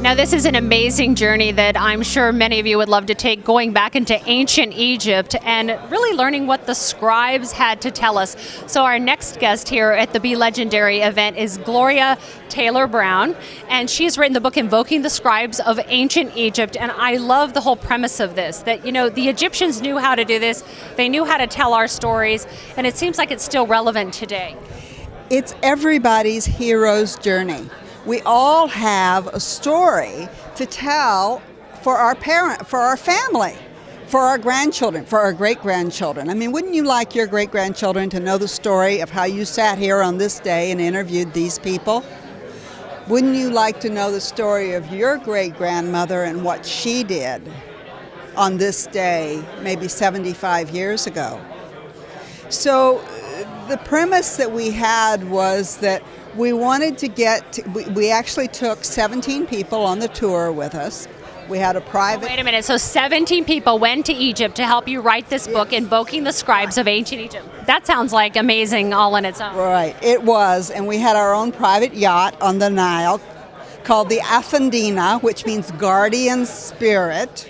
Now this is an amazing journey that I'm sure many of you would love to take, going back into ancient Egypt and really learning what the scribes had to tell us. So our next guest here at the Be Legendary event is Gloria Taylor Borwn, and she's written the book Invoking the Scribes of Ancient Egypt, and I love the whole premise of this, that the Egyptians knew how to do this, they knew how to tell our stories, and it seems like it's still relevant today. It's everybody's hero's journey. We all have a story to tell for our for our family, for our grandchildren, for our great-grandchildren. I mean, wouldn't you like your great-grandchildren to know the story of how you sat here on this day and interviewed these people? Wouldn't you like to know the story of your great-grandmother and what she did on this day, maybe 75 years ago? So the premise that we had was that we wanted to we actually took 17 people on the tour with us. We had a private... Wait a minute, so 17 people went to Egypt to help you write this book, Invoking the Scribes of Ancient Egypt. That sounds like amazing all in its own. Right, it was, and we had our own private yacht on the Nile called the Afendina, which means guardian spirit,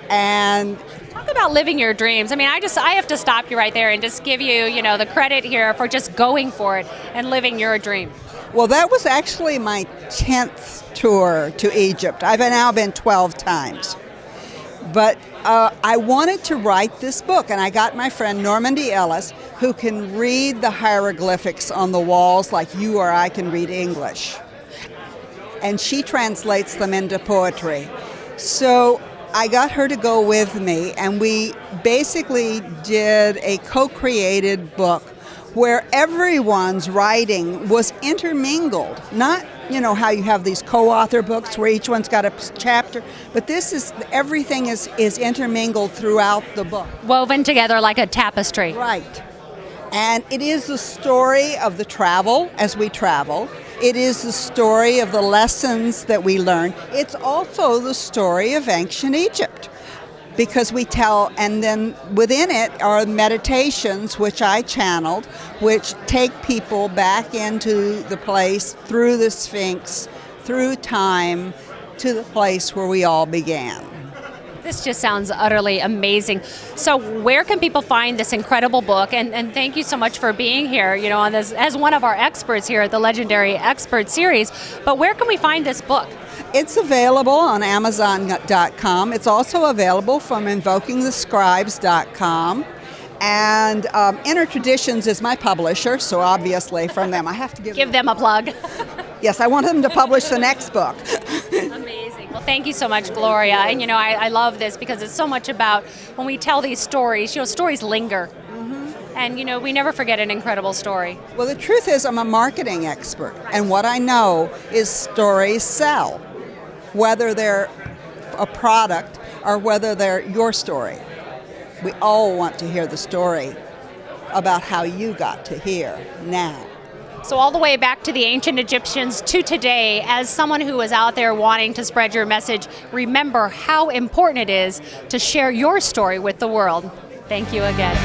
and... Talk about living your dreams. I mean, I have to stop you right there and just give you, the credit here for just going for it and living your dream. Well, that was actually my 10th tour to Egypt. I've now been 12 times. But I wanted to write this book, and I got my friend Normandy Ellis, who can read the hieroglyphics on the walls like you or I can read English. And she translates them into poetry. So I got her to go with me, and we basically did a co-created book where everyone's writing was intermingled. Not, how you have these co-author books where each one's got a chapter, but everything is intermingled throughout the book. Woven together like a tapestry. Right. And it is the story of the travel as we travel. It is the story of the lessons that we learn. It's also the story of ancient Egypt, because we tell, and then within it are meditations, which I channeled, which take people back into the place, through the Sphinx, through time, to the place where we all began. This just sounds utterly amazing. So where can people find this incredible book? And thank you so much for being here, on this as one of our experts here at the Legendary Expert Series. But where can we find this book? It's available on Amazon.com. It's also available from InvokingTheScribes.com. And Inner Traditions is my publisher, so obviously from them I have to give them a plug. Yes, I want them to publish the next book. Amazing. Well, thank you so much, Gloria. And I love this because it's so much about when we tell these stories, stories linger. Mm-hmm. And we never forget an incredible story. Well, the truth is I'm a marketing expert, and what I know is stories sell, whether they're a product or whether they're your story. We all want to hear the story about how you got to here now. So all the way back to the ancient Egyptians to today, as someone who is out there wanting to spread your message, remember how important it is to share your story with the world. Thank you again.